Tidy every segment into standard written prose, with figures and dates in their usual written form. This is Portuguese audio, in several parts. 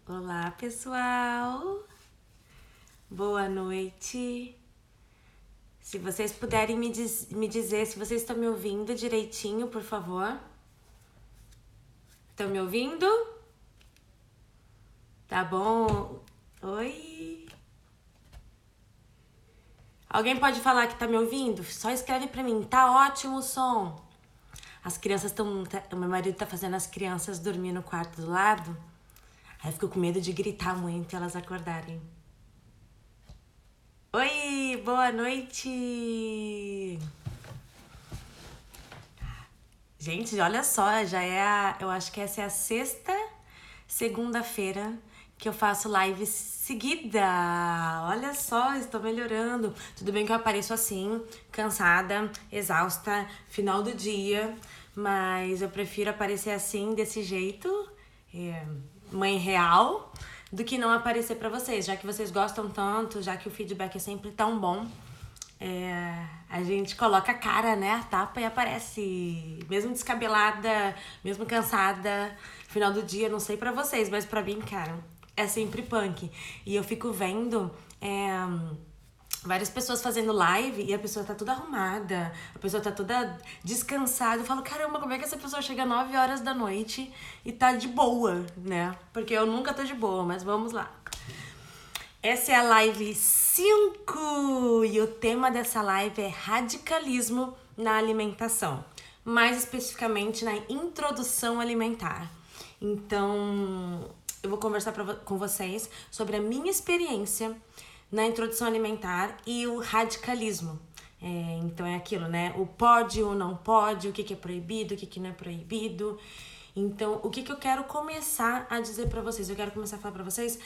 Olá, pessoal. Boa noite. Se vocês puderem me dizer se vocês estão me ouvindo direitinho, por favor. Estão me ouvindo? Tá bom? Oi. Alguém pode falar que tá me ouvindo? Só escreve pra mim. Tá ótimo o som. As crianças estão... Meu marido tá fazendo as crianças dormir no quarto do lado. Aí eu fico com medo de gritar muito e elas acordarem. Oi, boa noite! Gente, olha só, eu acho que essa é a sexta segunda-feira que eu faço live seguida. Olha só, estou melhorando. Tudo bem que eu apareço assim, cansada, exausta, final do dia, mas eu prefiro aparecer assim, desse jeito, mãe real, do que não aparecer pra vocês, já que vocês gostam tanto, já que o feedback é sempre tão bom. A gente coloca a cara, né? A tapa e aparece. Mesmo descabelada, mesmo cansada. Final do dia, não sei pra vocês, mas pra mim, cara, é sempre punk. E eu fico vendo várias pessoas fazendo live e a pessoa tá toda arrumada, a pessoa tá toda descansada. Eu falo, caramba, como é que essa pessoa chega 9 horas da noite e tá de boa, né? Porque eu nunca tô de boa, mas vamos lá. Essa é a live 5 e o tema dessa live é radicalismo na alimentação, mais especificamente na introdução alimentar. Então, eu vou conversar com vocês sobre a minha experiência na introdução alimentar e o radicalismo. Então é aquilo, né? O pode ou não pode, o que é proibido, o que não é proibido. Então, o que eu quero começar a dizer pra vocês? Eu quero começar a falar pra vocês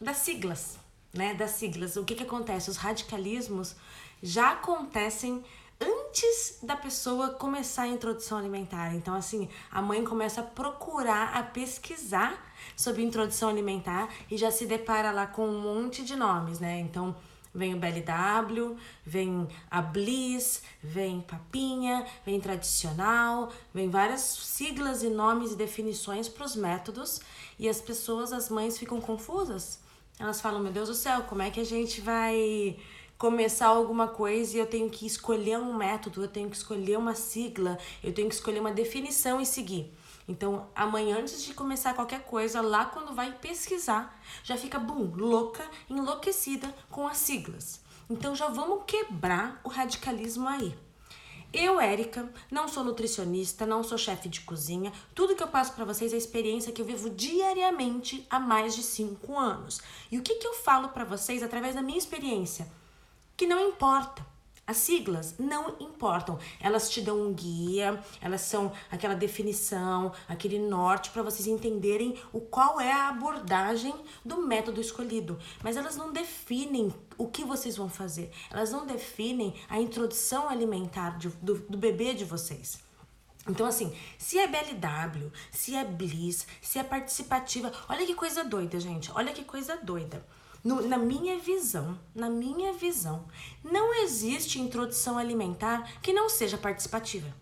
das siglas, né? Das siglas. O que acontece? Os radicalismos já acontecem antes da pessoa começar a introdução alimentar. Então, assim, a mãe começa a procurar, a pesquisar sobre introdução alimentar e já se depara lá com um monte de nomes, né? Então, vem o BLW, vem a Bliss, vem Papinha, vem Tradicional, vem várias siglas e nomes e definições para os métodos e as pessoas, as mães ficam confusas. Elas falam, meu Deus do céu, como é que a gente vai começar alguma coisa e eu tenho que escolher um método, eu tenho que escolher uma sigla, eu tenho que escolher uma definição e seguir. Então, amanhã, antes de começar qualquer coisa, lá quando vai pesquisar, já fica, louca, enlouquecida com as siglas. Então, já vamos quebrar o radicalismo aí. Eu, Érica, não sou nutricionista, não sou chefe de cozinha. Tudo que eu passo pra vocês é a experiência que eu vivo diariamente há mais de 5 anos. E o que eu falo pra vocês através da minha experiência? Que não importa. As siglas não importam. Elas te dão um guia, elas são aquela definição, aquele norte para vocês entenderem qual é a abordagem do método escolhido. Mas elas não definem o que vocês vão fazer. Elas não definem a introdução alimentar do bebê de vocês. Então, assim, se é BLW, se é Bliss, se é participativa, olha que coisa doida, gente. Olha que coisa doida. Na minha visão, não existe introdução alimentar que não seja participativa.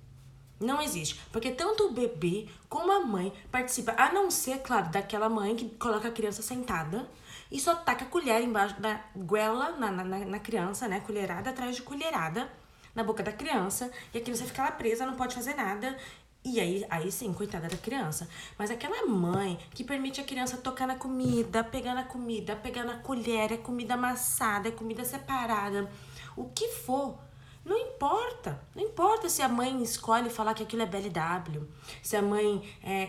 Não existe. Porque tanto o bebê como a mãe participam. A não ser, claro, daquela mãe que coloca a criança sentada e só taca a colher embaixo da goela na criança, né? Colherada atrás de colherada na boca da criança. E a criança fica lá presa, não pode fazer nada. E aí sim, coitada da criança. Mas aquela mãe que permite a criança tocar na comida, pegar na colher, é comida amassada, é comida separada, o que for, não importa. Não importa se a mãe escolhe falar que aquilo é BLW, se a mãe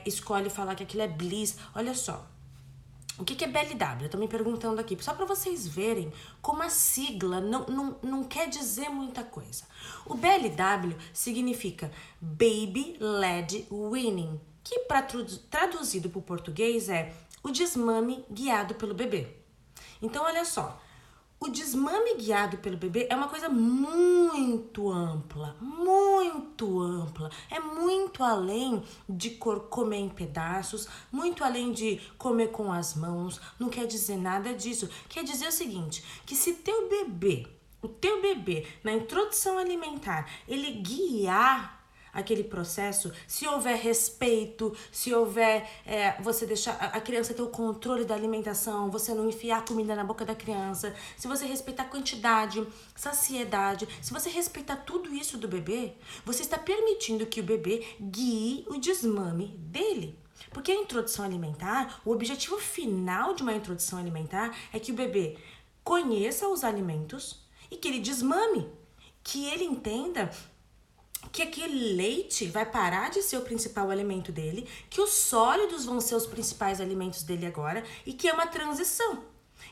escolhe falar que aquilo é Bliss. Olha só. O que é BLW? Eu tô me perguntando aqui, só para vocês verem como a sigla não quer dizer muita coisa. O BLW significa Baby Led Weaning, que traduzido para o português é o desmame guiado pelo bebê. Então, olha só, o desmame guiado pelo bebê é uma coisa muito ampla, é muito além de comer em pedaços, muito além de comer com as mãos, não quer dizer nada disso. Quer dizer o seguinte, que se o teu bebê, na introdução alimentar, ele guiar aquele processo, se houver respeito, se houver você deixar a criança ter o controle da alimentação, você não enfiar comida na boca da criança, se você respeitar a quantidade, saciedade, se você respeitar tudo isso do bebê, você está permitindo que o bebê guie o desmame dele. Porque a introdução alimentar, o objetivo final de uma introdução alimentar é que o bebê conheça os alimentos e que ele desmame, que ele entenda que aquele leite vai parar de ser o principal alimento dele, que os sólidos vão ser os principais alimentos dele agora e que é uma transição.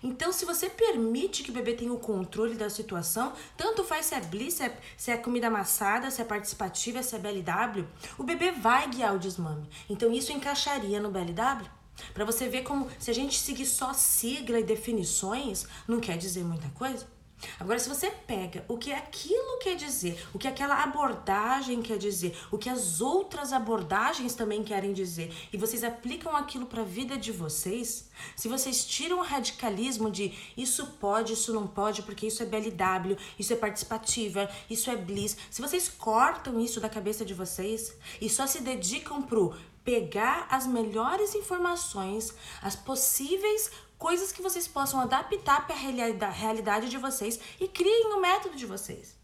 Então, se você permite que o bebê tenha o controle da situação, tanto faz se é Bliss, se é comida amassada, se é participativa, se é BLW, o bebê vai guiar o desmame. Então, isso encaixaria no BLW. Para você ver como, se a gente seguir só sigla e definições, não quer dizer muita coisa. Agora, se você pega o que aquilo quer dizer, o que aquela abordagem quer dizer, o que as outras abordagens também querem dizer, e vocês aplicam aquilo para a vida de vocês, se vocês tiram o radicalismo de isso pode, isso não pode, porque isso é BLW, isso é participativa, isso é Bliss, se vocês cortam isso da cabeça de vocês e só se dedicam pro pegar as melhores informações, as possíveis coisas que vocês possam adaptar para a realidade de vocês e criem o método de vocês.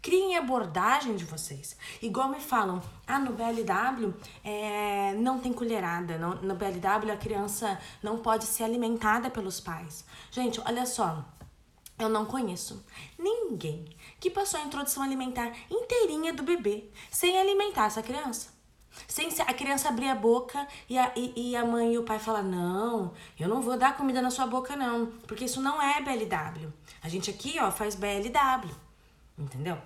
Criem a abordagem de vocês. Igual me falam, no BLW não tem colherada. No BLW a criança não pode ser alimentada pelos pais. Gente, olha só. Eu não conheço ninguém que passou a introdução alimentar inteirinha do bebê sem alimentar essa criança. Sem a criança abrir a boca e a mãe e o pai falar, não, eu não vou dar comida na sua boca não, porque isso não é BLW. A gente aqui, faz BLW, entendeu?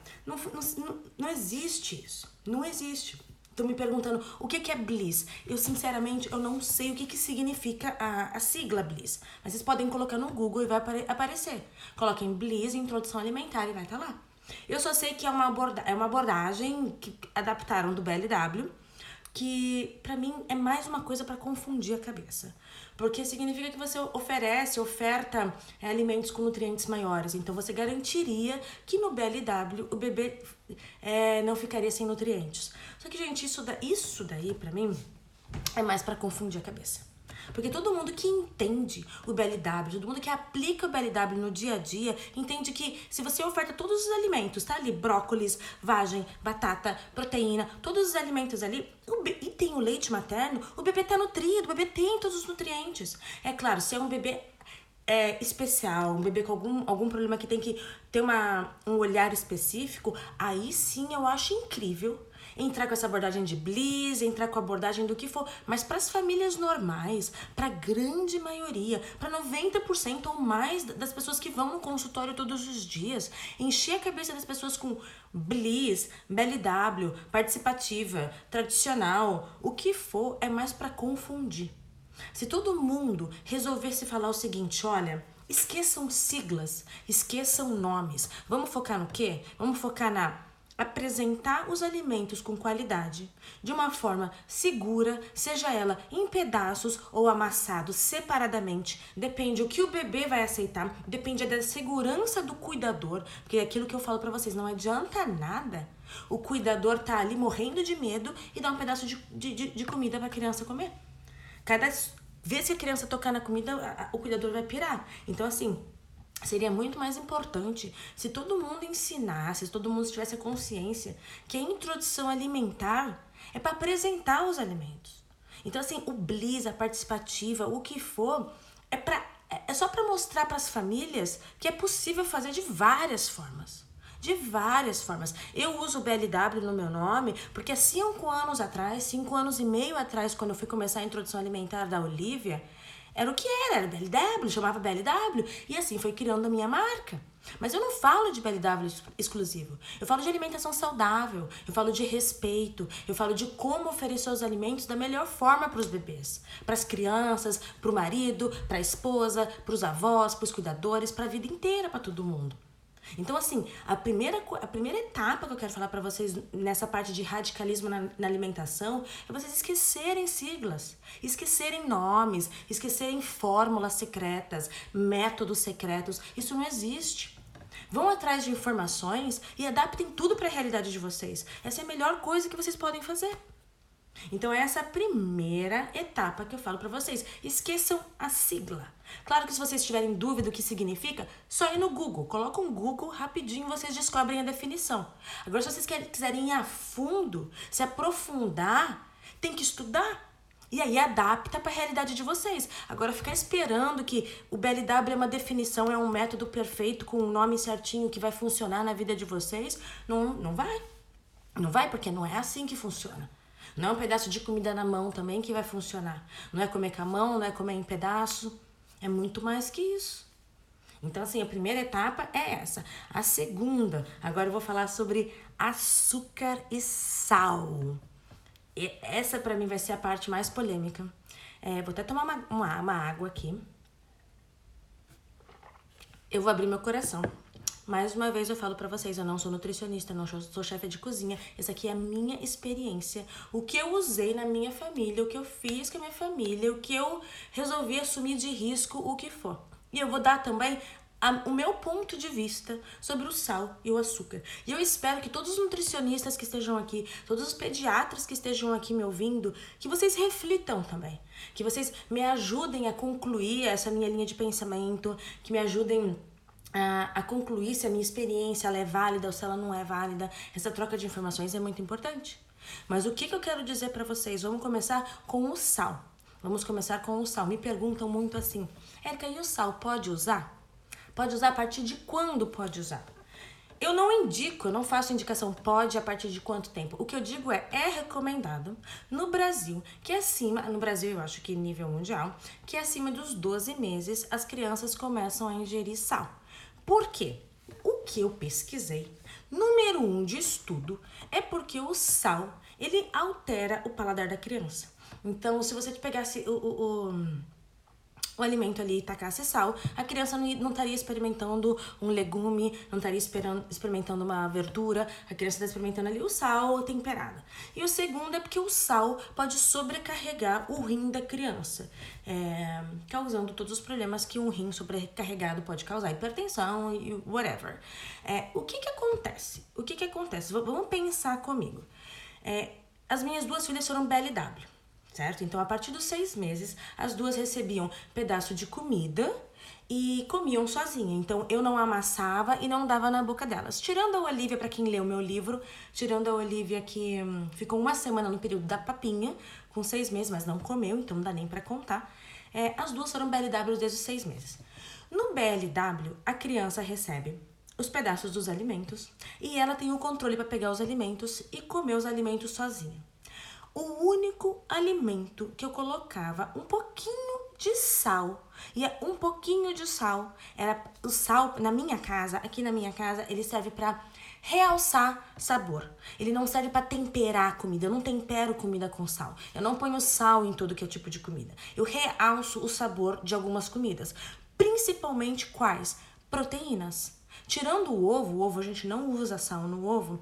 Não existe isso, não existe. Estão me perguntando o que é Bliss. Eu, sinceramente, eu não sei o que significa a sigla Bliss. Mas vocês podem colocar no Google e vai aparecer. Coloquem Bliss, introdução alimentar, e vai estar lá. Eu só sei que é uma abordagem que adaptaram do BLW, que pra mim é mais uma coisa pra confundir a cabeça. Porque significa que você oferta alimentos com nutrientes maiores. Então você garantiria que no BLW o bebê não ficaria sem nutrientes. Só que, gente, isso daí pra mim é mais pra confundir a cabeça. Porque todo mundo que entende o BLW, todo mundo que aplica o BLW no dia a dia, entende que se você oferta todos os alimentos, tá ali, brócolis, vagem, batata, proteína, todos os alimentos ali, e tem o leite materno, o bebê tá nutrido, o bebê tem todos os nutrientes. É claro, se é um bebê especial, um bebê com algum problema que tem que ter um olhar específico, aí sim eu acho incrível entrar com essa abordagem de Bliss, entrar com a abordagem do que for, mas para as famílias normais, para a grande maioria, para 90% ou mais das pessoas que vão no consultório todos os dias, encher a cabeça das pessoas com Bliss, BLW, participativa, tradicional, o que for, é mais para confundir. Se todo mundo resolvesse falar o seguinte, olha, esqueçam siglas, esqueçam nomes, vamos focar no quê? Vamos focar apresentar os alimentos com qualidade, de uma forma segura, seja ela em pedaços ou amassados separadamente, depende o que o bebê vai aceitar, depende da segurança do cuidador, porque é aquilo que eu falo pra vocês, não adianta nada o cuidador tá ali morrendo de medo e dar um pedaço de comida pra criança comer. Cada vez que a criança tocar na comida, o cuidador vai pirar. Então, assim, seria muito mais importante se todo mundo ensinasse, se todo mundo tivesse a consciência que a introdução alimentar é para apresentar os alimentos. Então, assim, o Bliss, a participativa, o que for, é só para mostrar para as famílias que é possível fazer de várias formas. De várias formas. Eu uso o BLW no meu nome porque há 5 anos atrás, 5 anos e meio atrás, quando eu fui começar a introdução alimentar da Olivia, era o que era BLW, chamava BLW, e assim foi criando a minha marca. Mas eu não falo de BLW exclusivo, eu falo de alimentação saudável, eu falo de respeito, eu falo de como oferecer os alimentos da melhor forma para os bebês, para as crianças, para o marido, para a esposa, para os avós, para os cuidadores, para a vida inteira, para todo mundo. Então, assim, a primeira etapa que eu quero falar pra vocês nessa parte de radicalismo na alimentação é vocês esquecerem siglas, esquecerem nomes, esquecerem fórmulas secretas, métodos secretos. Isso não existe. Vão atrás de informações e adaptem tudo para a realidade de vocês. Essa é a melhor coisa que vocês podem fazer. Então essa é a primeira etapa que eu falo para vocês. Esqueçam a sigla. Claro que se vocês tiverem dúvida do que significa, só ir no Google. Coloca um Google, rapidinho vocês descobrem a definição. Agora, se vocês quiserem ir a fundo, se aprofundar, tem que estudar. E aí adapta para a realidade de vocês. Agora, ficar esperando que o BLW é uma definição, é um método perfeito, com um nome certinho que vai funcionar na vida de vocês, não vai. Não vai, porque não é assim que funciona. Não é um pedaço de comida na mão também que vai funcionar. Não é comer com a mão, não é comer em pedaço. É muito mais que isso. Então, assim, a primeira etapa é essa. A segunda, agora eu vou falar sobre açúcar e sal. E essa, pra mim, vai ser a parte mais polêmica. Vou até tomar uma água aqui. Eu vou abrir meu coração. Mais uma vez eu falo pra vocês, eu não sou nutricionista, não sou chefe de cozinha. Essa aqui é a minha experiência. O que eu usei na minha família, o que eu fiz com a minha família, o que eu resolvi assumir de risco, o que for. E eu vou dar também o meu ponto de vista sobre o sal e o açúcar. E eu espero que todos os nutricionistas que estejam aqui, todos os pediatras que estejam aqui me ouvindo, que vocês reflitam também. Que vocês me ajudem a concluir essa minha linha de pensamento, que me ajudem a concluir se a minha experiência ela é válida ou se ela não é válida. Essa troca de informações é muito importante. Mas o que eu quero dizer para vocês? Vamos começar com o sal. Vamos começar com o sal. Me perguntam muito assim, Érica, e o sal pode usar? Pode usar a partir de quando pode usar? Eu não indico, eu não faço indicação pode a partir de quanto tempo. O que eu digo é recomendado no Brasil, que acima, no Brasil eu acho que nível mundial, que acima dos 12 meses as crianças começam a ingerir sal. Por quê? O que eu pesquisei, número 1 de estudo, é porque o sal, ele altera o paladar da criança. Então, se você pegasse o alimento ali e tacasse sal, a criança não estaria experimentando um legume, não estaria experimentando uma verdura, a criança está experimentando ali o sal temperado. E o segundo é porque o sal pode sobrecarregar o rim da criança, causando todos os problemas que um rim sobrecarregado pode causar, hipertensão e whatever. O que acontece? Vamos pensar comigo. As minhas duas filhas foram BLW. Certo? Então, a partir dos 6 meses, as duas recebiam pedaço de comida e comiam sozinha. Então, eu não amassava e não dava na boca delas. Tirando a Olivia, para quem leu meu livro, tirando a Olivia que ficou 1 semana no período da papinha, com 6 meses, mas não comeu, então não dá nem para contar. As duas foram BLW desde os 6 meses. No BLW, a criança recebe os pedaços dos alimentos e ela tem o controle para pegar os alimentos e comer os alimentos sozinha. O único alimento que eu colocava um pouquinho de sal, e um pouquinho de sal, era o sal na minha casa, aqui na minha casa, ele serve para realçar sabor. Ele não serve para temperar a comida, eu não tempero comida com sal. Eu não ponho sal em todo que é tipo de comida. Eu realço o sabor de algumas comidas, principalmente quais? Proteínas. Tirando o ovo a gente não usa sal no ovo,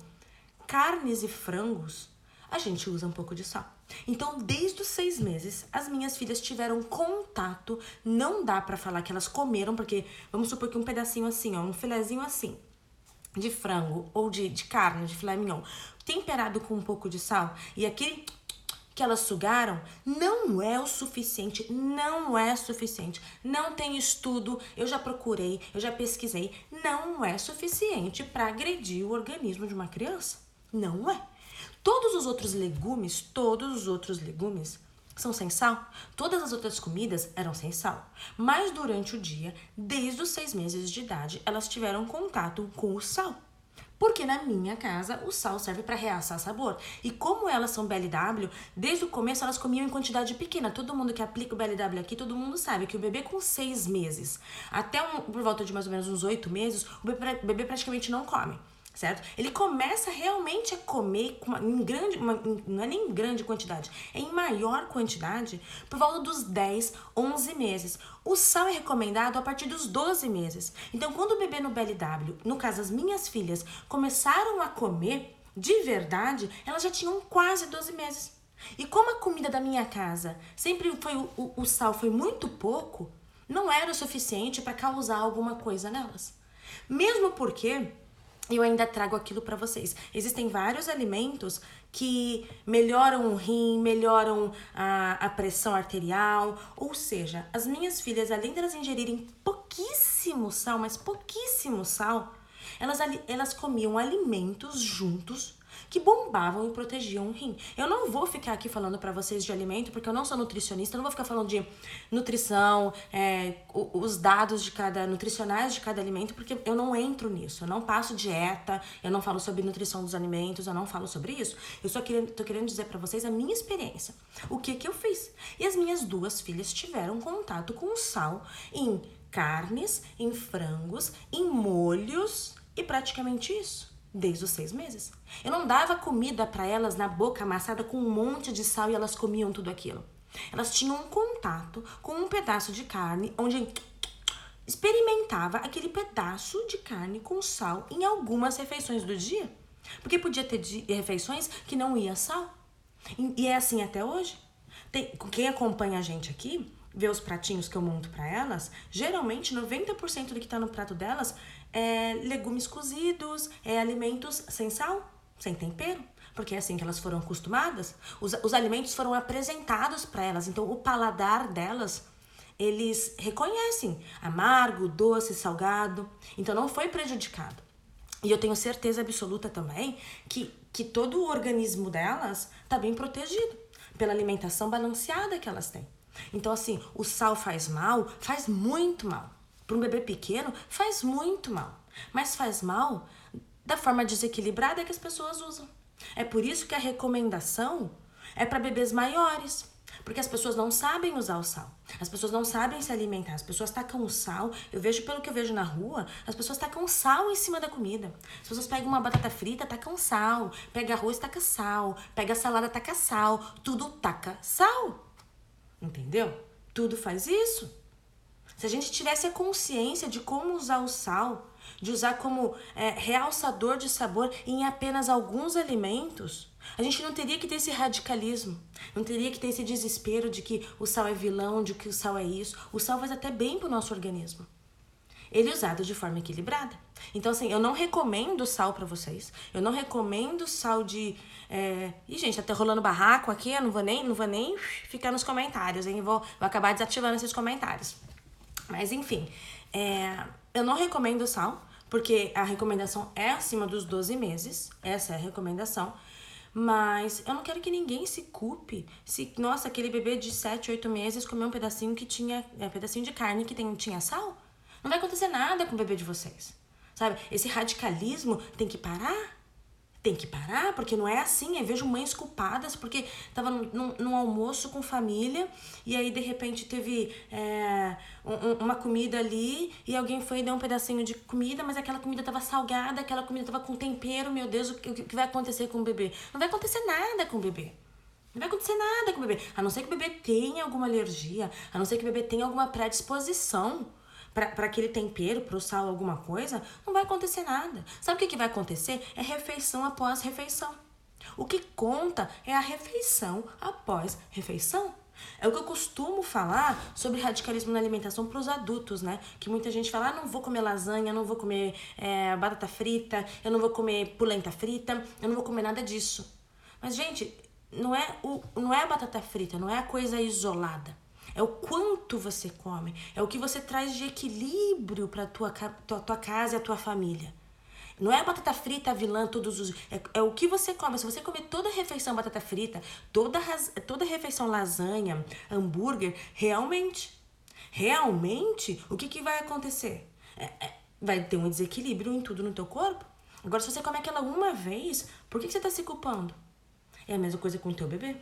carnes e frangos, a gente usa um pouco de sal. Então, desde os 6 meses, as minhas filhas tiveram contato. Não dá pra falar que elas comeram, porque vamos supor que um pedacinho assim, um filezinho assim, de frango ou de carne, de filé mignon, temperado com um pouco de sal, e aquele que elas sugaram, não é o suficiente, não é suficiente. Não tem estudo, eu já procurei, eu já pesquisei, não é suficiente para agredir o organismo de uma criança. Não é. Todos os outros legumes são sem sal. Todas as outras comidas eram sem sal. Mas durante o dia, desde os 6 meses de idade, elas tiveram contato com o sal. Porque na minha casa, o sal serve para realçar sabor. E como elas são BLW, desde o começo elas comiam em quantidade pequena. Todo mundo que aplica o BLW aqui, todo mundo sabe que o bebê com 6 meses, até por volta de mais ou menos uns 8 meses, o bebê praticamente não come. Certo? Ele começa realmente a comer não é nem em grande quantidade, é em maior quantidade por volta dos 10, 11 meses. O sal é recomendado a partir dos 12 meses. Então, quando o bebê no BLW, no caso as minhas filhas, começaram a comer de verdade, elas já tinham quase 12 meses. E como a comida da minha casa sempre foi, o sal foi muito pouco, não era o suficiente para causar alguma coisa nelas. Mesmo porque eu ainda trago aquilo pra vocês. Existem vários alimentos que melhoram o rim, melhoram a pressão arterial. Ou seja, as minhas filhas, além delas ingerirem pouquíssimo sal, mas pouquíssimo sal, elas comiam alimentos juntos que bombavam e protegiam o rim. Eu não vou ficar aqui falando pra vocês de alimento, porque eu não sou nutricionista, eu não vou ficar falando de nutrição, os dados nutricionais de cada alimento, porque eu não entro nisso. Eu não passo dieta, eu não falo sobre nutrição dos alimentos, eu não falo sobre isso. Eu só tô querendo dizer pra vocês a minha experiência. O que eu fiz? E as minhas duas filhas tiveram contato com o sal em carnes, em frangos, em molhos e praticamente isso. Desde os 6 meses. Eu não dava comida pra elas na boca amassada com um monte de sal e elas comiam tudo aquilo. Elas tinham um contato com um pedaço de carne onde experimentava aquele pedaço de carne com sal em algumas refeições do dia. Porque podia ter refeições que não ia sal. E é assim até hoje. Quem acompanha a gente aqui, vê os pratinhos que eu monto pra elas, geralmente 90% do que tá no prato delas é legumes cozidos, é alimentos sem sal, sem tempero, porque é assim que elas foram acostumadas. Os alimentos foram apresentados para elas, então o paladar delas, eles reconhecem amargo, doce, salgado, então não foi prejudicado. E eu tenho certeza absoluta também que todo o organismo delas tá bem protegido pela alimentação balanceada que elas têm. Então, assim, o sal faz mal, faz muito mal. Para um bebê pequeno, faz muito mal. Mas faz mal da forma desequilibrada que as pessoas usam. É por isso que a recomendação é para bebês maiores. Porque as pessoas não sabem usar o sal. As pessoas não sabem se alimentar. As pessoas tacam o sal. Pelo que eu vejo na rua, as pessoas tacam sal em cima da comida. As pessoas pegam uma batata frita, tacam sal. Pega arroz, taca sal. Pega salada, taca sal. Tudo taca sal. Entendeu? Tudo faz isso. Se a gente tivesse a consciência de como usar o sal, de usar como realçador de sabor em apenas alguns alimentos, a gente não teria que ter esse radicalismo, não teria que ter esse desespero de que o sal é vilão, de que o sal é isso. O sal faz até bem pro nosso organismo. Ele é usado de forma equilibrada. Então, assim, eu não recomendo sal pra vocês. Eu não recomendo sal de... Ih, gente, tá até rolando barraco aqui. Eu não vou nem ficar nos comentários, hein? Vou acabar desativando esses comentários. Mas, enfim, eu não recomendo sal, porque a recomendação é acima dos 12 meses. Essa é a recomendação. Mas eu não quero que ninguém se culpe se, nossa, aquele bebê de 7, 8 meses comeu um pedacinho que tinha... pedacinho de carne que tinha sal. Não vai acontecer nada com o bebê de vocês, sabe? Esse radicalismo tem que parar. Tem que parar, porque não é assim. Eu vejo mães culpadas porque tava num almoço com família e aí de repente teve uma comida ali e alguém foi e deu um pedacinho de comida, mas aquela comida tava salgada, aquela comida tava com tempero. Meu Deus, o que vai acontecer com o bebê? Não vai acontecer nada com o bebê. Não vai acontecer nada com o bebê. A não ser que o bebê tenha alguma alergia, a não ser que o bebê tenha alguma predisposição para aquele tempero, pro sal, alguma coisa, não vai acontecer nada. Sabe o que vai acontecer? É refeição após refeição. O que conta é a refeição após refeição. É o que eu costumo falar sobre radicalismo na alimentação para os adultos, né? Que muita gente fala, não vou comer lasanha, não vou comer batata frita, eu não vou comer polenta frita, eu não vou comer nada disso. Mas, gente, não é a batata frita, não é a coisa isolada. É o quanto você come, é o que você traz de equilíbrio para tua casa e a tua família. Não é a batata frita a vilã todos os... É o que você come. Se você comer toda a refeição batata frita, toda refeição lasanha, hambúrguer, realmente, o que vai acontecer? Vai ter um desequilíbrio em tudo no teu corpo. Agora, se você come aquela uma vez, por que você tá se culpando? É a mesma coisa com o teu bebê.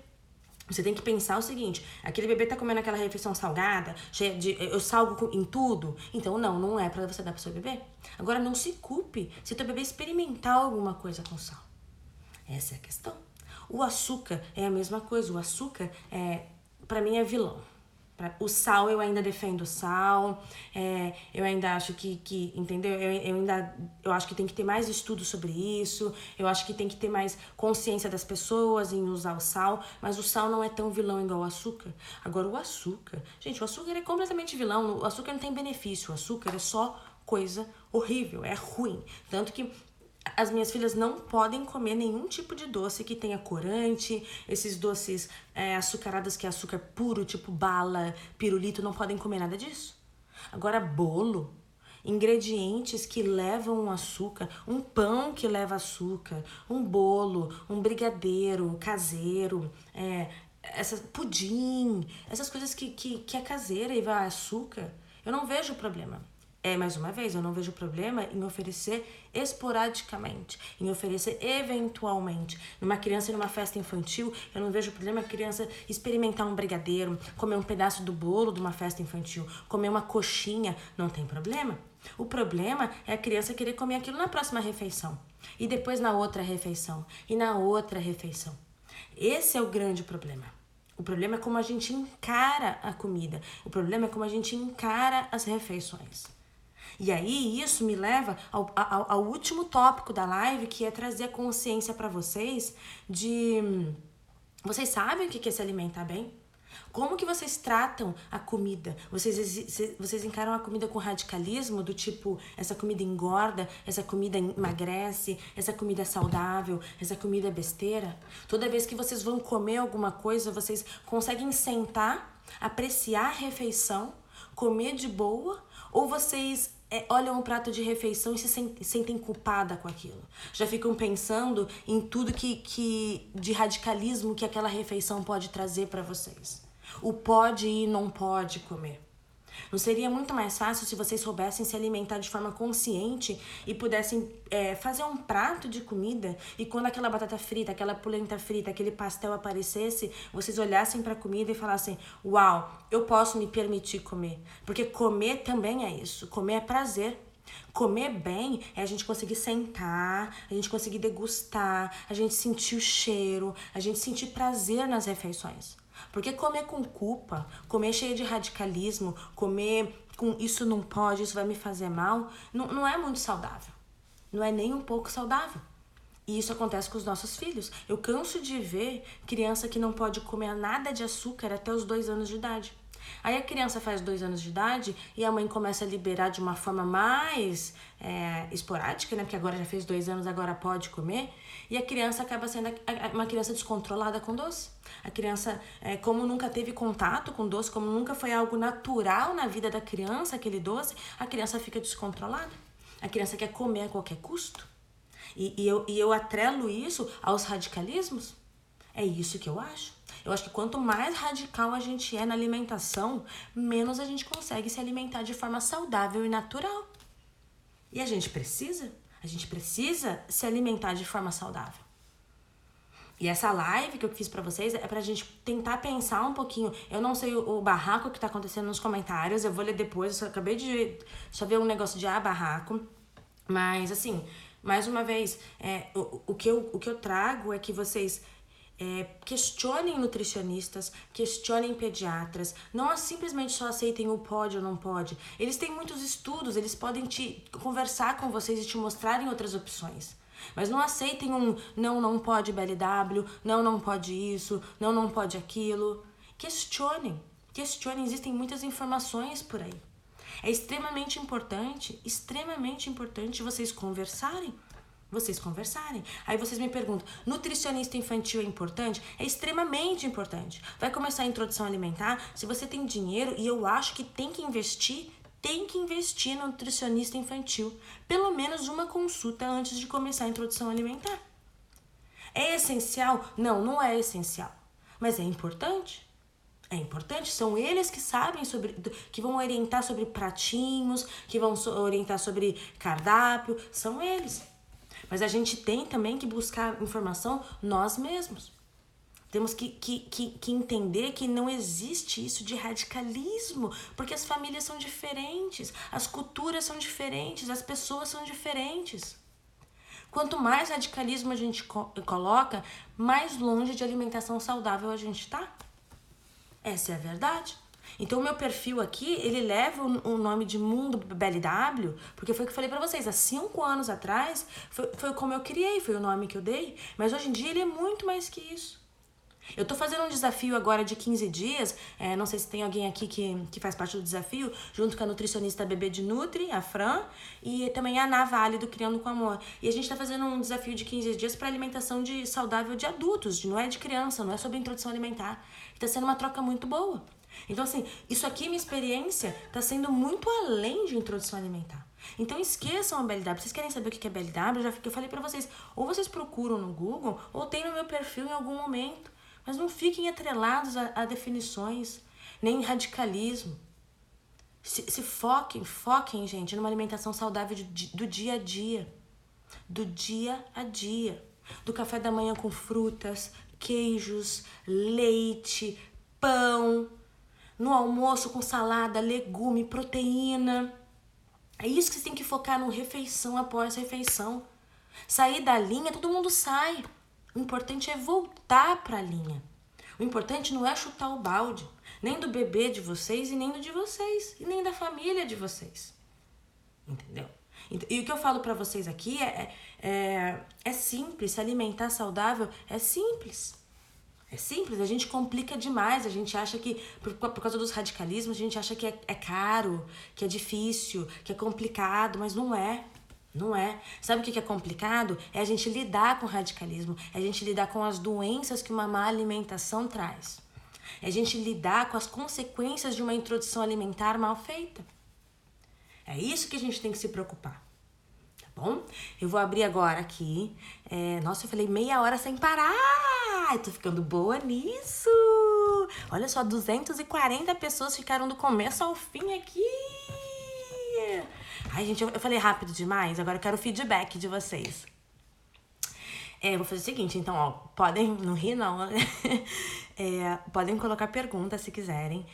Você tem que pensar o seguinte, aquele bebê tá comendo aquela refeição salgada, cheia de... Eu salgo em tudo. Então, não é pra você dar pro seu bebê. Agora, não se culpe se teu bebê experimentar alguma coisa com sal. Essa é a questão. O açúcar é a mesma coisa. O açúcar, pra mim, é vilão. O sal, eu ainda defendo o sal, eu ainda acho que entendeu? Eu acho que tem que ter mais estudo sobre isso, eu acho que tem que ter mais consciência das pessoas em usar o sal, mas o sal não é tão vilão igual o açúcar. Agora, o açúcar, gente, o açúcar é completamente vilão, o açúcar não tem benefício, o açúcar é só coisa horrível, é ruim. Tanto que as minhas filhas não podem comer nenhum tipo de doce que tenha corante, esses doces açucarados que é açúcar puro, tipo bala, pirulito, não podem comer nada disso. Agora, bolo, ingredientes que levam açúcar, um pão que leva açúcar, um bolo, um brigadeiro caseiro, pudim, essas coisas que é caseira e vai açúcar, eu não vejo problema. Mais uma vez, eu não vejo problema em oferecer esporadicamente, em oferecer eventualmente. Numa criança, numa festa infantil, eu não vejo problema a criança experimentar um brigadeiro, comer um pedaço do bolo de uma festa infantil, comer uma coxinha, não tem problema. O problema é a criança querer comer aquilo na próxima refeição, e depois na outra refeição, e na outra refeição. Esse é o grande problema. O problema é como a gente encara a comida, o problema é como a gente encara as refeições. E aí isso me leva ao último tópico da live, que é trazer a consciência para vocês de... Vocês sabem o que é se alimentar bem? Como que vocês tratam a comida? Vocês encaram a comida com radicalismo, do tipo, essa comida engorda, essa comida emagrece, essa comida é saudável, essa comida é besteira? Toda vez que vocês vão comer alguma coisa, vocês conseguem sentar, apreciar a refeição, comer de boa, ou vocês olham um prato de refeição e se sentem culpada com aquilo? Já ficam pensando em tudo que de radicalismo que aquela refeição pode trazer para vocês. O pode e não pode comer. Não seria muito mais fácil se vocês soubessem se alimentar de forma consciente e pudessem fazer um prato de comida, e quando aquela batata frita, aquela polenta frita, aquele pastel aparecesse, vocês olhassem para a comida e falassem: uau, eu posso me permitir comer. Porque comer também é isso. Comer é prazer. Comer bem é a gente conseguir sentar, a gente conseguir degustar, a gente sentir o cheiro, a gente sentir prazer nas refeições. Porque comer com culpa, comer cheio de radicalismo, comer com isso não pode, isso vai me fazer mal, não é muito saudável. Não é nem um pouco saudável. E isso acontece com os nossos filhos. Eu canso de ver criança que não pode comer nada de açúcar até os 2 anos de idade. Aí a criança faz 2 anos de idade e a mãe começa a liberar de uma forma mais esporádica, né? Porque agora já fez 2 anos, agora pode comer. E a criança acaba sendo uma criança descontrolada com doce. A criança, como nunca teve contato com doce, como nunca foi algo natural na vida da criança, aquele doce, a criança fica descontrolada. A criança quer comer a qualquer custo. E eu atrelo isso aos radicalismos. É isso que eu acho. Eu acho que quanto mais radical a gente é na alimentação, menos a gente consegue se alimentar de forma saudável e natural. E a gente precisa se alimentar de forma saudável. E essa live que eu fiz pra vocês é pra gente tentar pensar um pouquinho. Eu não sei o barraco que tá acontecendo nos comentários, eu vou ler depois, eu acabei de só ver um negócio de barraco. Mas assim, mais uma vez, o que eu trago é que vocês questionem nutricionistas, questionem pediatras, não simplesmente só aceitem o pode ou não pode. Eles têm muitos estudos, eles podem conversar com vocês e te mostrarem outras opções. Mas não aceitem não pode BLW, não pode isso, não pode aquilo. Questionem, existem muitas informações por aí. É extremamente importante vocês conversarem. Aí vocês me perguntam, nutricionista infantil é importante? É extremamente importante. Vai começar a introdução alimentar, se você tem dinheiro, e eu acho que tem que investir no nutricionista infantil. Pelo menos uma consulta antes de começar a introdução alimentar. É essencial? Não é essencial. Mas é importante. É importante, são eles que sabem que vão orientar sobre pratinhos, que vão orientar sobre cardápio, são eles. Mas a gente tem também que buscar informação nós mesmos. Temos que entender que não existe isso de radicalismo, porque as famílias são diferentes, as culturas são diferentes, as pessoas são diferentes. Quanto mais radicalismo a gente coloca, mais longe de alimentação saudável a gente tá. Essa é a verdade. Então o meu perfil aqui, ele leva o nome de Mundo BLW, porque foi o que eu falei pra vocês, há 5 anos atrás, foi como eu criei, foi o nome que eu dei, mas hoje em dia ele é muito mais que isso. Eu tô fazendo um desafio agora de 15 dias, não sei se tem alguém aqui que faz parte do desafio, junto com a nutricionista Bebê de Nutri, a Fran, e também a Ana Vale do Criando com Amor. E a gente tá fazendo um desafio de 15 dias para alimentação saudável de adultos, não é de criança, não é sobre introdução alimentar. Tá sendo uma troca muito boa. Então, assim, isso aqui, minha experiência, tá sendo muito além de introdução alimentar. Então esqueçam a BLW. Vocês querem saber o que é BLW? Eu falei pra vocês, ou vocês procuram no Google, ou tem no meu perfil em algum momento. Mas não fiquem atrelados a definições, nem em radicalismo. Se foquem, gente, numa alimentação saudável do dia a dia. Do dia a dia. Do café da manhã com frutas, queijos, leite, pão. No almoço com salada, legume, proteína. É isso que vocês têm que focar no refeição após refeição. Sair da linha, todo mundo sai. O importante é voltar para a linha. O importante não é chutar o balde, nem do bebê de vocês e nem do de vocês, e nem da família de vocês. Entendeu? E o que eu falo para vocês aqui é simples, se alimentar saudável é simples. É simples, a gente complica demais, a gente acha que, por causa dos radicalismos, a gente acha que é caro, que é difícil, que é complicado, mas não é. Não é. Sabe o que é complicado? É a gente lidar com o radicalismo, é a gente lidar com as doenças que uma má alimentação traz. É a gente lidar com as consequências de uma introdução alimentar mal feita. É isso que a gente tem que se preocupar. Tá bom? Eu vou abrir agora aqui. Nossa, eu falei meia hora sem parar! Eu tô ficando boa nisso! Olha só, 240 pessoas ficaram do começo ao fim aqui! Ai, gente, eu falei rápido demais, agora eu quero o feedback de vocês. Eu vou fazer o seguinte, então, ó, podem, não ri não, podem colocar perguntas se quiserem,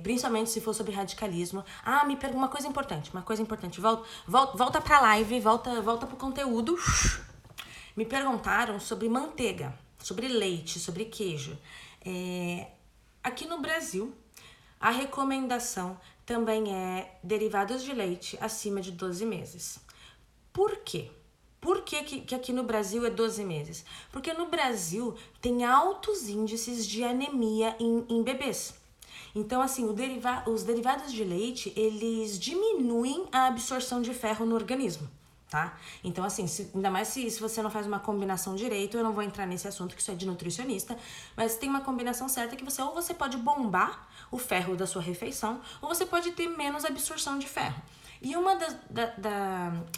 principalmente se for sobre radicalismo. Me pergunta uma coisa importante, volta pra live, volta pro conteúdo. Me perguntaram sobre manteiga, sobre leite, sobre queijo. Aqui no Brasil, a recomendação também é derivados de leite acima de 12 meses. Por quê? Por que aqui no Brasil é 12 meses? Porque no Brasil tem altos índices de anemia em bebês. Então, assim, os derivados de leite, eles diminuem a absorção de ferro no organismo, tá? Então, assim, ainda mais se você não faz uma combinação direito, eu não vou entrar nesse assunto, que isso é de nutricionista, mas tem uma combinação certa que ou você pode bombar o ferro da sua refeição, ou você pode ter menos absorção de ferro. E uma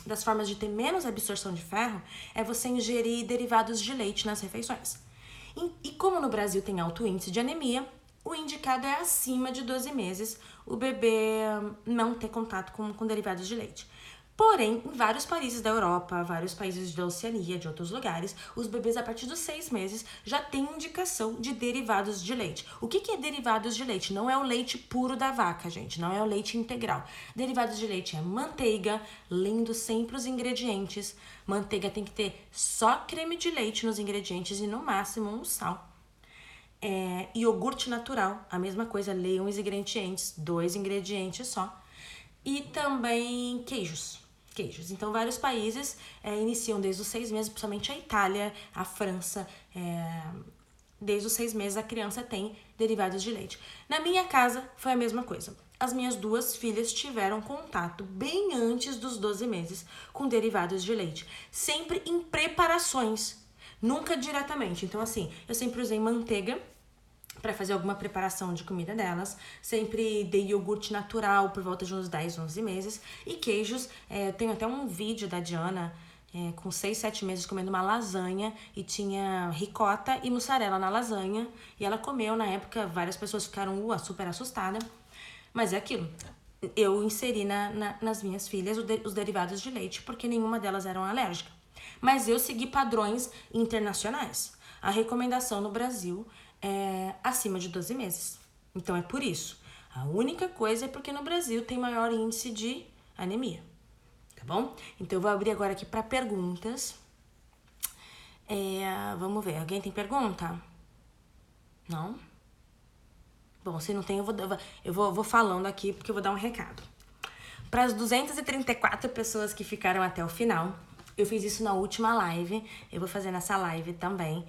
das formas de ter menos absorção de ferro é você ingerir derivados de leite nas refeições. E como no Brasil tem alto índice de anemia, o indicado é acima de 12 meses o bebê não ter contato com derivados de leite. Porém, em vários países da Europa, vários países da Oceania, de outros lugares, os bebês a partir dos 6 meses já têm indicação de derivados de leite. O que é derivados de leite? Não é o leite puro da vaca, gente, não é o leite integral. Derivados de leite é manteiga, lendo sempre os ingredientes. Manteiga tem que ter só creme de leite nos ingredientes e no máximo um sal. Iogurte natural, a mesma coisa, leiam os ingredientes, 2 ingredientes só. E também queijos. Então, vários países iniciam desde os 6 meses, principalmente a Itália, a França, desde os 6 meses a criança tem derivados de leite. Na minha casa foi a mesma coisa. As minhas 2 filhas tiveram contato bem antes dos 12 meses com derivados de leite, sempre em preparações, nunca diretamente. Então, assim, eu sempre usei manteiga para fazer alguma preparação de comida delas. Sempre dei iogurte natural por volta de uns 10, 11 meses. E queijos, eu tenho até um vídeo da Diana com 6, 7 meses comendo uma lasanha e tinha ricota e mussarela na lasanha. E ela comeu, na época, várias pessoas ficaram super assustadas. Mas é aquilo. Eu inseri nas minhas filhas os derivados de leite porque nenhuma delas eram alérgica. Mas eu segui padrões internacionais. A recomendação no Brasil acima de 12 meses. Então é por isso. A única coisa é porque no Brasil tem maior índice de anemia. Tá bom? Então eu vou abrir agora aqui para perguntas. Vamos ver. Alguém tem pergunta? Não? Bom, se não tem, eu vou falando aqui porque eu vou dar um recado. Para as 234 pessoas que ficaram até o final, eu fiz isso na última live. Eu vou fazer nessa live também.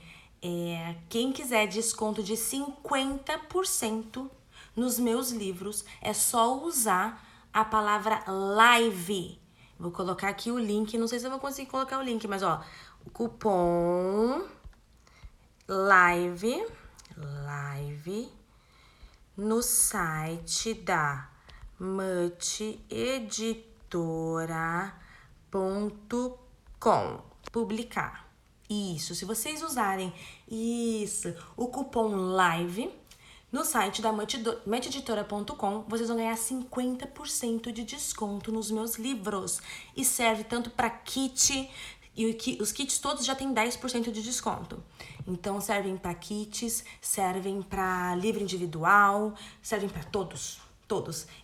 Quem quiser desconto de 50% nos meus livros, é só usar a palavra live. Vou colocar aqui o link, não sei se eu vou conseguir colocar o link, mas ó, o cupom live no site da muteditora.com. Publicar. Isso, se vocês usarem o cupom LIVE no site da muteditora.com, vocês vão ganhar 50% de desconto nos meus livros. E serve tanto para kit, e os kits todos já têm 10% de desconto. Então servem para kits, servem para livro individual, servem para todos.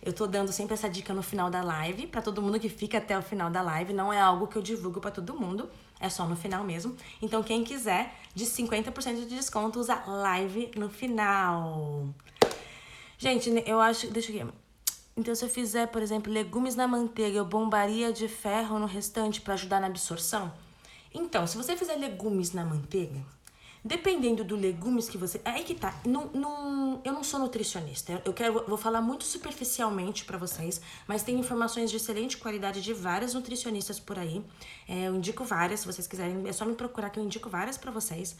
Eu tô dando sempre essa dica no final da live, pra todo mundo que fica até o final da live. Não é algo que eu divulgo pra todo mundo, é só no final mesmo. Então quem quiser, de 50% de desconto, usa live no final. Gente, eu acho... Deixa eu ver. Então se eu fizer, por exemplo, legumes na manteiga, eu bombaria de ferro no restante pra ajudar na absorção? Então, se você fizer legumes na manteiga... Dependendo do legumes que você... Aí que tá. Eu não sou nutricionista. Vou falar muito superficialmente pra vocês, mas tem informações de excelente qualidade de várias nutricionistas por aí. Eu indico várias, se vocês quiserem. É só me procurar que eu indico várias pra vocês.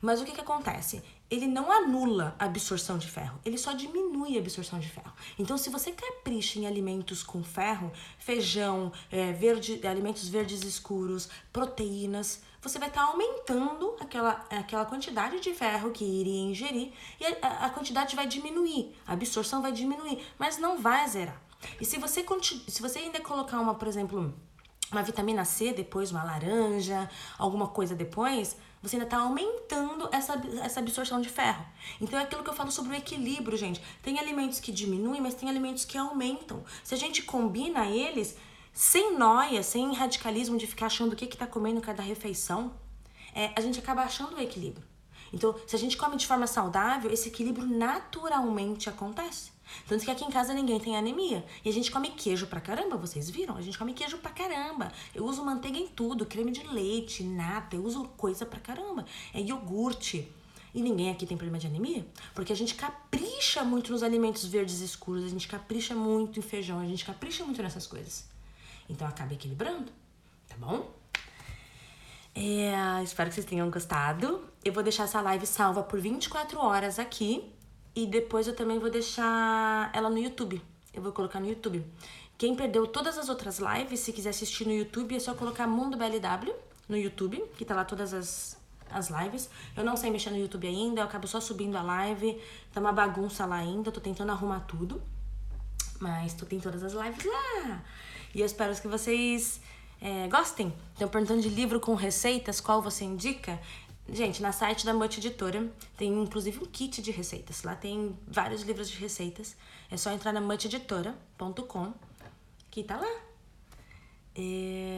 Mas o que acontece? Ele não anula a absorção de ferro, ele só diminui a absorção de ferro. Então, se você capricha em alimentos com ferro, feijão, alimentos verdes escuros, proteínas, você vai estar aumentando aquela quantidade de ferro que iria ingerir e a quantidade vai diminuir, a absorção vai diminuir, mas não vai zerar. E se você ainda colocar por exemplo, uma vitamina C depois, uma laranja, alguma coisa depois, você ainda tá aumentando essa absorção de ferro. Então é aquilo que eu falo sobre o equilíbrio, gente. Tem alimentos que diminuem, mas tem alimentos que aumentam. Se a gente combina eles, sem noia, sem radicalismo de ficar achando o que tá comendo cada refeição, a gente acaba achando o equilíbrio. Então, se a gente come de forma saudável, esse equilíbrio naturalmente acontece. Tanto que aqui em casa ninguém tem anemia. E a gente come queijo pra caramba, vocês viram? A gente come queijo pra caramba. Eu uso manteiga em tudo, creme de leite, nata, eu uso coisa pra caramba. Iogurte. E ninguém aqui tem problema de anemia, porque a gente capricha muito nos alimentos verdes escuros, a gente capricha muito em feijão, a gente capricha muito nessas coisas. Então acaba equilibrando, tá bom? Espero que vocês tenham gostado. Eu vou deixar essa live salva por 24 horas aqui. E depois eu também vou deixar ela no YouTube. Eu vou colocar no YouTube. Quem perdeu todas as outras lives, se quiser assistir no YouTube, é só colocar Mundo BLW no YouTube, que tá lá todas as lives. Eu não sei mexer no YouTube ainda, eu acabo só subindo a live. Tá uma bagunça lá ainda, tô tentando arrumar tudo. Mas tem todas as lives lá. E eu espero que vocês gostem. Estão perguntando de livro com receitas, qual você indica? Gente, na site da Mute Editora tem inclusive um kit de receitas. Lá tem vários livros de receitas. É só entrar na muteditora.com que tá lá. E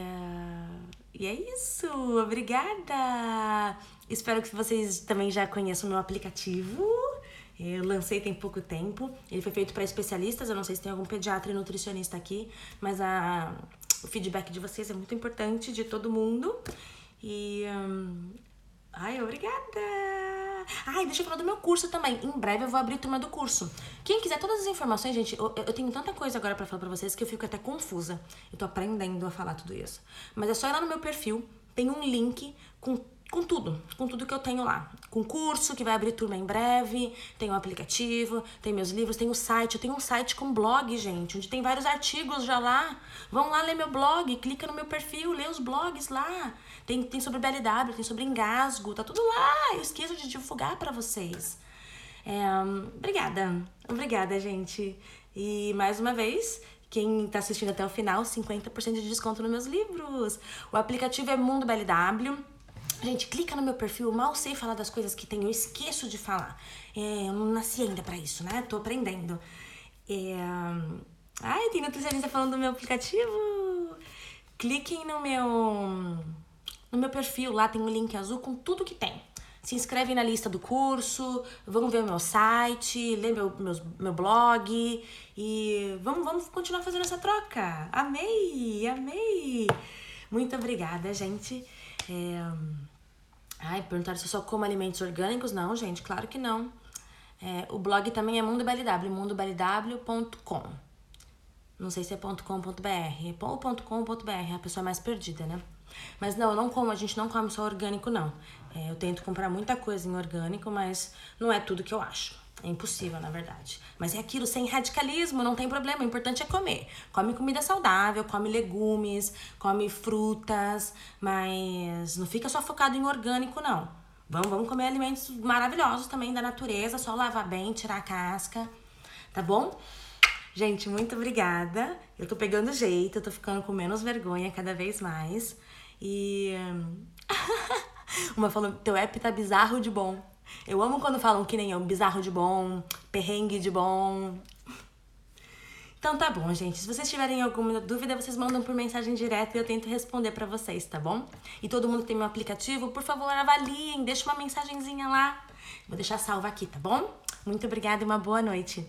é isso. Obrigada! Espero que vocês também já conheçam o meu aplicativo. Eu lancei tem pouco tempo. Ele foi feito para especialistas. Eu não sei se tem algum pediatra e nutricionista aqui, mas o feedback de vocês é muito importante, de todo mundo. E... Ai, obrigada! Ai, deixa eu falar do meu curso também. Em breve eu vou abrir turma do curso. Quem quiser todas as informações, gente, eu tenho tanta coisa agora pra falar pra vocês que eu fico até confusa. Eu tô aprendendo a falar tudo isso. Mas é só ir lá no meu perfil, tem um link com tudo que eu tenho lá. Com curso, que vai abrir turma em breve, tem o aplicativo, tem meus livros, tem o site. Eu tenho um site com blog, gente, onde tem vários artigos já lá. Vão lá ler meu blog, clica no meu perfil, lê os blogs lá. Tem sobre BLW, tem sobre engasgo, tá tudo lá. Eu esqueço de divulgar pra vocês. Obrigada, gente. E mais uma vez, quem tá assistindo até o final, 50% de desconto nos meus livros. O aplicativo é Mundo BLW. Gente, clica no meu perfil, eu mal sei falar das coisas que tem, eu esqueço de falar. Eu não nasci ainda pra isso, né? Tô aprendendo. Ai, tem nutricionista falando do meu aplicativo. Cliquem no meu perfil, lá tem um link azul com tudo que tem. Se inscrevem na lista do curso, vão ver o meu site, lê meu blog e vamos continuar fazendo essa troca. Amei! Muito obrigada, gente. Ai, perguntaram se eu só como alimentos orgânicos. Não, gente, claro que não. O blog também é mundobelw.com. Não sei se é .com.br ou .com.br, a pessoa mais perdida, né? Mas não, eu não como, a gente não come só orgânico, não. Eu tento comprar muita coisa em orgânico, mas não é tudo que eu acho. É impossível, na verdade. Mas é aquilo, sem radicalismo, não tem problema. O importante é comer. Come comida saudável, come legumes, come frutas, mas não fica só focado em orgânico, não. Vamos comer alimentos maravilhosos também da natureza, só lavar bem, tirar a casca, tá bom? Gente, muito obrigada. Eu tô pegando jeito, eu tô ficando com menos vergonha cada vez mais. E uma falou, teu app tá bizarro de bom. Eu amo quando falam que nem eu, bizarro de bom, perrengue de bom. Então tá bom, gente. Se vocês tiverem alguma dúvida, vocês mandam por mensagem direta e eu tento responder pra vocês, tá bom? E todo mundo que tem meu aplicativo, por favor, avaliem, deixa uma mensagenzinha lá. Vou deixar salva aqui, tá bom? Muito obrigada e uma boa noite.